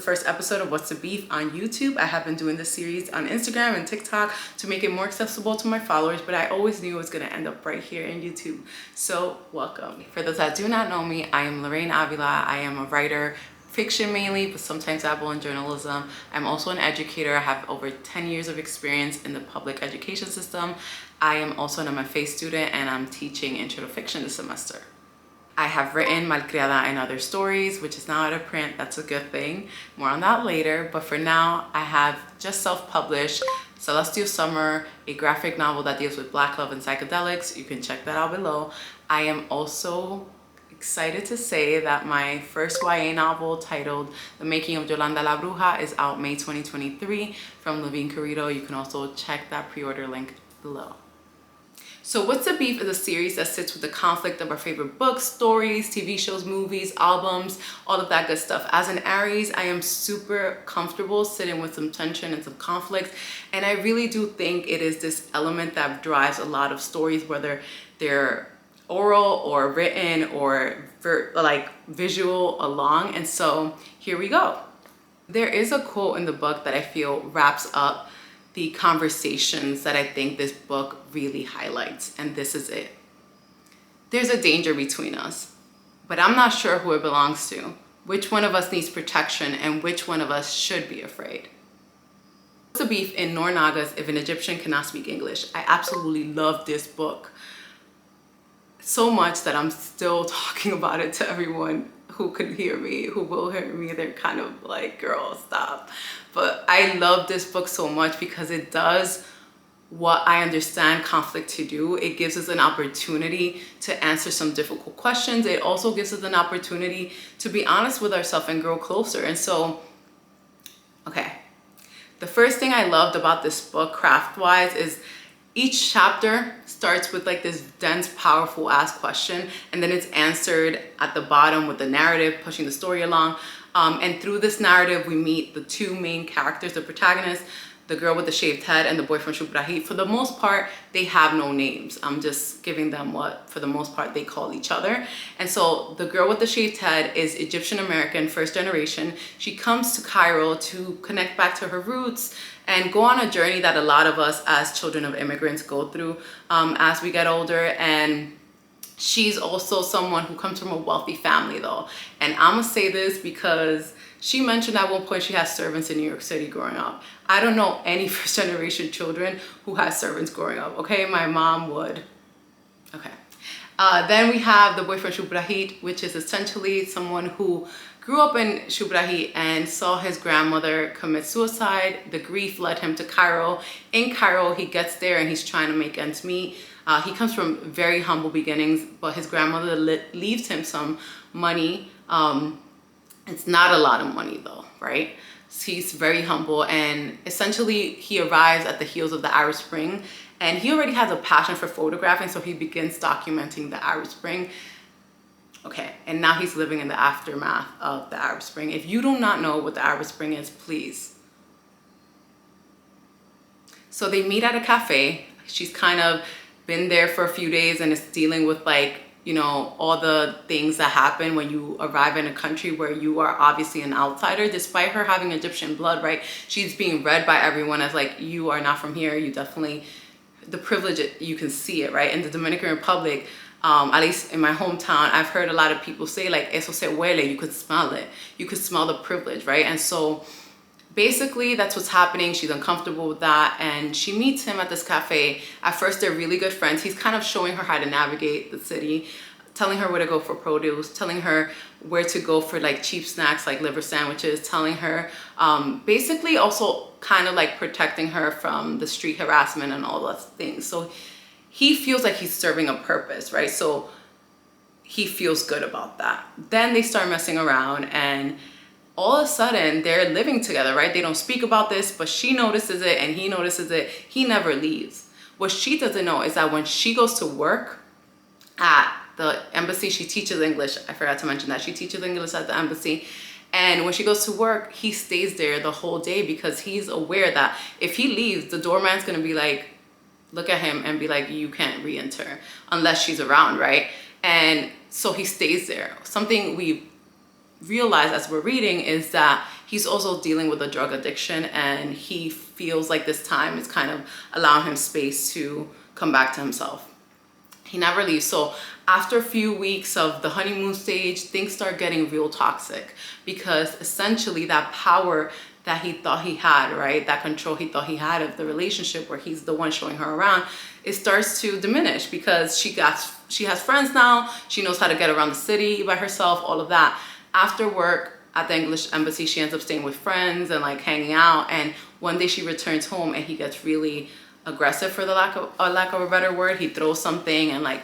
first episode of What's the Beef on YouTube. I have been doing this series on Instagram and TikTok to make it more accessible to my followers, but I always knew it was going to end up right here in YouTube. So welcome. For those that do not know me, I am Lorraine Avila. I am a writer, fiction mainly, but sometimes dabble in journalism. I'm also an educator. I have over 10 years of experience in the public education system. I am also an MFA student and I'm teaching intro to fiction this semester. I have written Malcriada and Other Stories, which is now out of print. That's a good thing. More on that later. But for now, I have just self-published Celestial Summer, a graphic novel that deals with Black love and psychedelics. You can check that out below. I am also excited to say that my first YA novel titled The Making of Yolanda la Bruja is out May 2023 from Levine Carrillo. You can also check that pre-order link below. So What's the Beef is a series that sits with the conflict of our favorite books, stories, TV shows, movies, albums, all of that good stuff. As an Aries, I am super comfortable sitting with some tension and some conflict. And I really do think it is this element that drives a lot of stories, whether they're oral or written or like visual along. And so here we go. There is a quote in the book that I feel wraps up the conversations that I think this book really highlights, and this is it. There's a danger between us, but I'm not sure who it belongs to, which one of us needs protection, and which one of us should be afraid. What's the Beef in Noor Naga's If an Egyptian Cannot Speak English. I absolutely love this book so much that I'm still talking about it to everyone who could hear me, who will hear me. They're kind of like, girl, stop. But I love this book so much because it does what I understand conflict to do. It gives us an opportunity to answer some difficult questions. It also gives us an opportunity to be honest with ourselves and grow closer. And so, okay, the first thing I loved about this book craft-wise is each chapter starts with like this dense, powerful ass question, and then it's answered at the bottom with the narrative pushing the story along. And through this narrative, we meet the two main characters, the protagonists, the girl with the shaved head and the boy from Shubrahi. For the most part, they have no names. I'm just giving them what, for the most part, they call each other. And so the girl with the shaved head is Egyptian American, first generation. She comes to Cairo to connect back to her roots and go on a journey that a lot of us as children of immigrants go through as we get older. And she's also someone who comes from a wealthy family though. And I'm gonna say this because she mentioned at one point she has servants in New York City growing up. I don't know any first generation children who has servants growing up, okay? My mom would. Okay. Then we have the boy from Shubrahi, which is essentially someone who grew up in Shubrahi and saw his grandmother commit suicide. The grief led him to Cairo. In Cairo, he gets there and he's trying to make ends meet. He comes from very humble beginnings, but his grandmother leaves him some money. It's not a lot of money though, right? So he's very humble, and essentially he arrives at the heels of the Arab Spring, and he already has a passion for photographing, so he begins documenting the Arab Spring. Okay, and now he's living in the aftermath of the Arab Spring. If you do not know what the Arab Spring is, please. So they meet at a cafe. She's kind of been there for a few days and is dealing with like, you know, all the things that happen when you arrive in a country where you are obviously an outsider. Despite her having Egyptian blood, right? She's being read by everyone as like, you are not from here. You definitely, the privilege, you can see it, right? In the Dominican Republic, at least in my hometown, I've heard a lot of people say like, eso se huele, you could smell it. You could smell the privilege, right? And so basically that's what's happening. She's uncomfortable with that, and she meets him at this cafe. At first they're really good friends. He's kind of showing her how to navigate the city, telling her where to go for produce, telling her where to go for like cheap snacks like liver sandwiches, telling her basically also kind of like protecting her from the street harassment and all those things. So he feels like he's serving a purpose, right? So he feels good about that. Then they start messing around, and all of a sudden they're living together, right? They don't speak about this, but she notices it and he notices it. He never leaves. What she doesn't know is that when she goes to work at the embassy, she teaches English. I forgot to mention that. She teaches English at the embassy. And when she goes to work, he stays there the whole day because he's aware that if he leaves, the doorman's gonna be like, look at him and be like, you can't re-enter unless she's around, right? And so he stays there. Something we realize as we're reading is that he's also dealing with a drug addiction, and he feels like this time is kind of allowing him space to come back to himself. He never leaves. So after a few weeks of the honeymoon stage, things start getting real toxic, because essentially that power that he thought he had, right, that control he thought he had of the relationship where he's the one showing her around, it starts to diminish, because she has friends now. She knows how to get around the city by herself, all of that. After work at the English embassy, she ends up staying with friends and like hanging out. And one day she returns home and he gets really aggressive, for the lack of a better word. He throws something, and like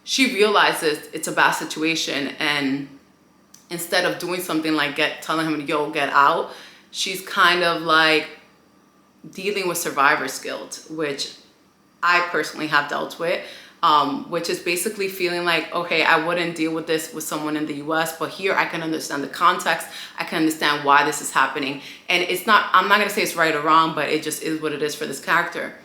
she realizes it's a bad situation, and instead of doing something like telling him, yo, get out, she's kind of like dealing with survivor's guilt, which I personally have dealt with, which is basically feeling like, okay, I wouldn't deal with this with someone in the US, but here I can understand the context. I can understand why this is happening. And I'm not gonna say it's right or wrong, but it just is what it is for this character.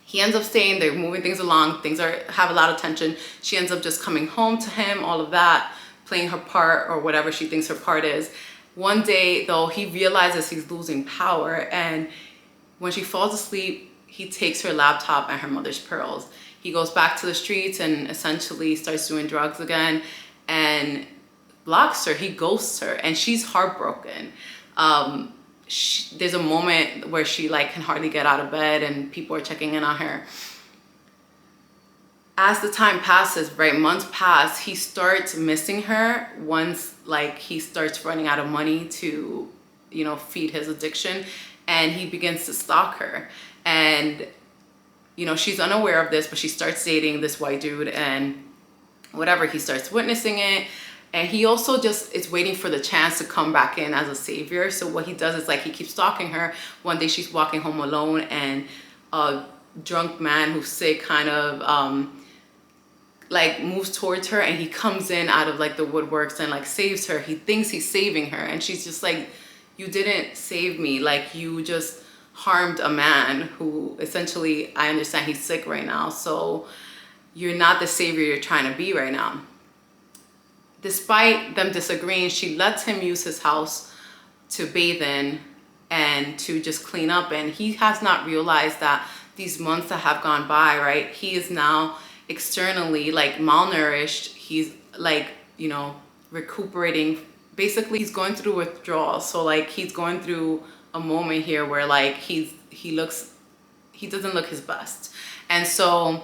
He ends up staying, they're moving things along, have a lot of tension. She ends up just coming home to him, all of that, playing her part or whatever she thinks her part is. One day though, he realizes he's losing power, and when she falls asleep, he takes her laptop and her mother's pearls. He goes back to the streets and essentially starts doing drugs again, and blocks her, he ghosts her, and she's heartbroken. There's a moment where she like can hardly get out of bed, and people are checking in on her. As the time passes, right, months pass, he starts missing her once like he starts running out of money to, you know, feed his addiction, and he begins to stalk her. And, you know, she's unaware of this, but she starts dating this white dude, and whatever, he starts witnessing it. And he also just is waiting for the chance to come back in as a savior. So what he does is like he keeps stalking her. One day she's walking home alone, and a drunk man who's sick kind of like moves towards her, and he comes in out of like the woodworks and like saves her. He thinks he's saving her, and she's just like, you didn't save me. Like, you just harmed a man who essentially, I understand he's sick right now, so you're not the savior you're trying to be right now. Despite them disagreeing, she lets him use his house to bathe in and to just clean up. And he has not realized that these months that have gone by, right, he is now externally like malnourished. He's like, you know, recuperating. Basically, he's going through withdrawal. So like he's going through a moment here where like he doesn't look his best. And so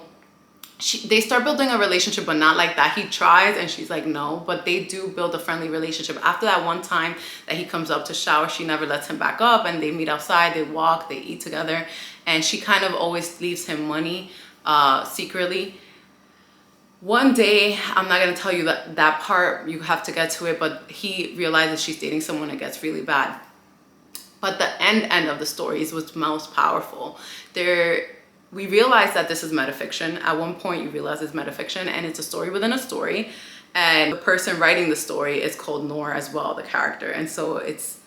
they start building a relationship, but not like that. He tries and she's like, no, but they do build a friendly relationship. After that one time that he comes up to shower, she never lets him back up, and they meet outside, they walk, they eat together, and she kind of always leaves him money secretly. One day, I'm not gonna tell you that part, you have to get to it, but he realizes she's dating someone, and it gets really bad. But the end of the story is what's most powerful. We realize that this is metafiction. At one point, you realize it's metafiction, and it's a story within a story. And the person writing the story is called Noor as well, the character. And so it's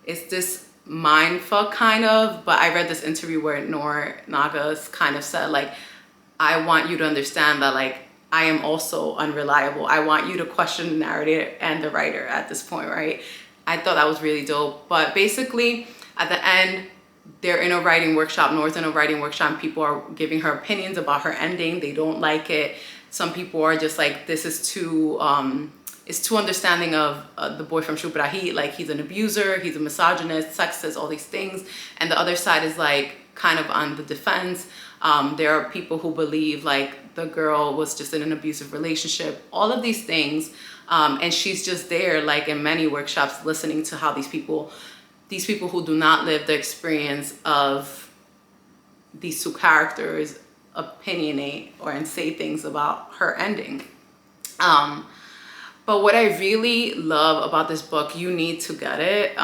this mind fuck kind of, but I read this interview where Naga's kind of said, like, I want you to understand that, like, I am also unreliable. I want you to question the narrator and the writer at this point, right? I thought that was really dope. But basically, at the end, they're in a writing workshop. Noor's in a writing workshop, and people are giving her opinions about her ending. They don't like it. Some people are just like, this is too understanding of the boy from Shupra. Like, he's an abuser, he's a misogynist, sexist, all these things. And the other side is like kind of on the defense. There are people who believe like the girl was just in an abusive relationship, all of these things. And she's just there, like in many workshops, listening to how these people who do not live the experience of these two characters opinionate and say things about her ending. But what I really love about this book, you need to get it,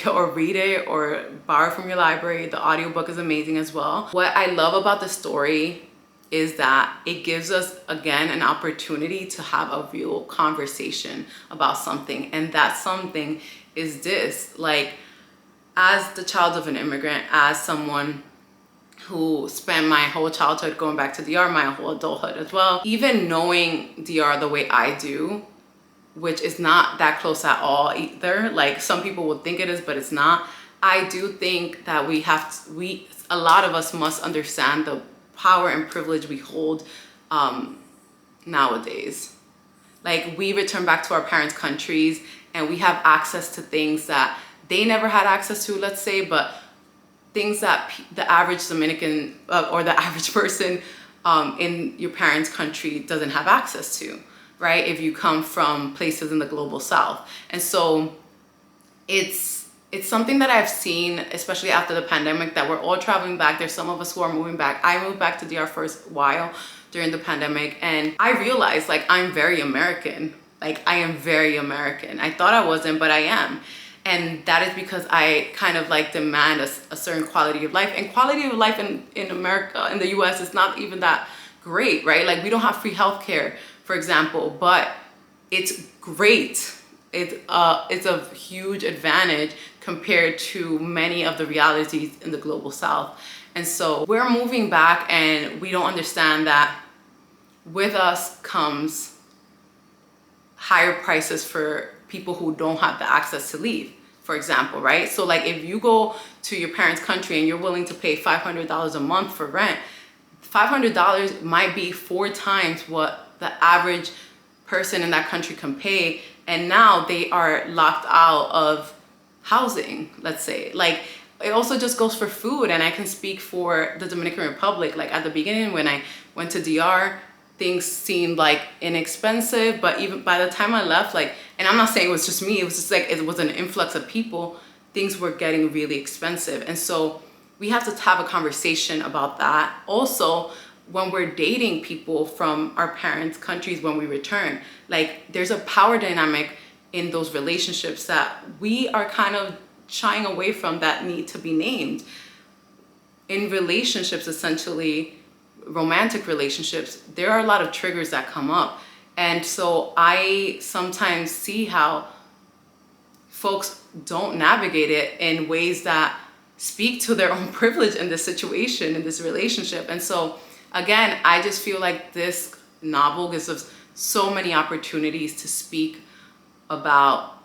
or read it or borrow from your library. The audiobook is amazing as well. What I love about the story is that it gives us, again, an opportunity to have a real conversation about something. And that something is this, like, as the child of an immigrant, as someone who spent my whole childhood going back to DR, my whole adulthood as well, even knowing DR the way I do, which is not that close at all either. Like some people would think it is, but it's not. I do think that a lot of us must understand the power and privilege we hold nowadays. Like we return back to our parents' countries and we have access to things that they never had access to, let's say, but things that the average Dominican or the average person in your parents' country doesn't have access to, right? If you come from places in the global south. And so it's something that I've seen, especially after the pandemic, that we're all traveling back. There's some of us who are moving back. I moved back to DR for a while during the pandemic, and I realized like I'm very American. Like I am very American. I thought I wasn't, but I am. And that is because I kind of like demand a certain quality of life. And quality of life in America, in the US, is not even that great, right? Like we don't have free healthcare, for example, but it's great. It's a huge advantage compared to many of the realities in the global south. And so we're moving back and we don't understand that with us comes higher prices for people who don't have the access to leave, for example, right? So like if you go to your parents' country and you're willing to pay $500 a month for rent, $500 might be 4 times what the average person in that country can pay. And now they are locked out of housing, let's say. Like it also just goes for food. And I can speak for the Dominican Republic. Like at the beginning when I went to DR, things seemed like inexpensive, but even by the time I left, like, and I'm not saying it was just me, it was just like it was an influx of people, things were getting really expensive. And so we have to have a conversation about that. Also, when we're dating people from our parents' countries when we return, like there's a power dynamic in those relationships that we are kind of shying away from that need to be named. In relationships, essentially, romantic relationships, there are a lot of triggers that come up. And so I sometimes see how folks don't navigate it in ways that speak to their own privilege in this situation, in this relationship. And so again, I just feel like this novel gives us so many opportunities to speak about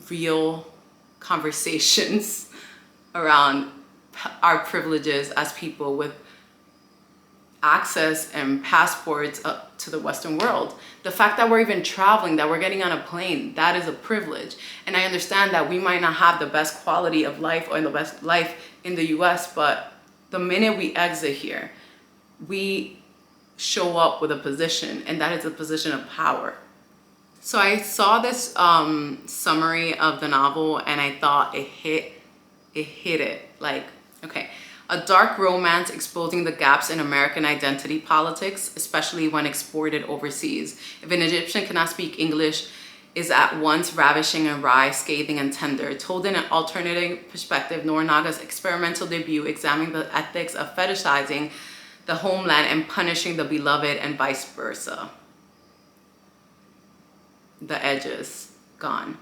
real conversations around our privileges as people with access and passports up to the Western world. The fact that we're even traveling, that we're getting on a plane, that is a privilege. And I understand that we might not have the best quality of life or the best life in the US, but the minute we exit here, we show up with a position, and that is a position of power. So I saw this summary of the novel and I thought it hit it. Like, okay, a dark romance exposing the gaps in American identity politics, especially when exported overseas. If an Egyptian cannot speak English, is at once ravishing and wry, scathing and tender. Told in an alternative perspective, Noor Naga's experimental debut examining the ethics of fetishizing the homeland and punishing the beloved and vice versa. The edges gone.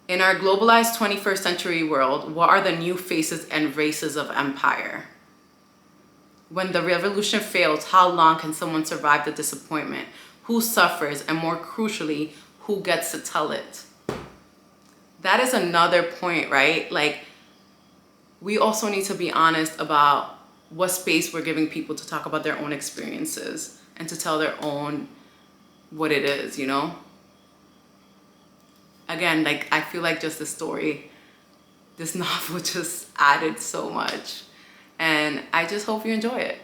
In our globalized 21st century world, what are the new faces and races of empire? When the revolution fails, how long can someone survive the disappointment? Who suffers? And more crucially, who gets to tell it? That is another point, right? Like, we also need to be honest about what space we're giving people to talk about their own experiences and to tell their own what it is, you know? Again, like, I feel like just the story, this novel just added so much. And I just hope you enjoy it.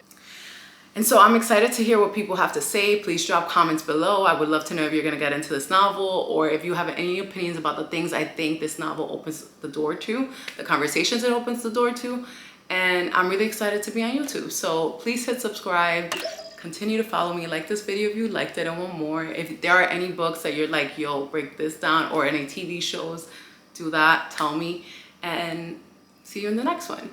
And so I'm excited to hear what people have to say. Please drop comments below. I would love to know if you're gonna get into this novel, or if you have any opinions about the things I think this novel opens the door to, the conversations it opens the door to. And I'm really excited to be on YouTube. So please hit subscribe. Continue to follow me. Like this video if you liked it and want more. If there are any books that you're like, yo, break this down, or any TV shows, do that, tell me. And see you in the next one.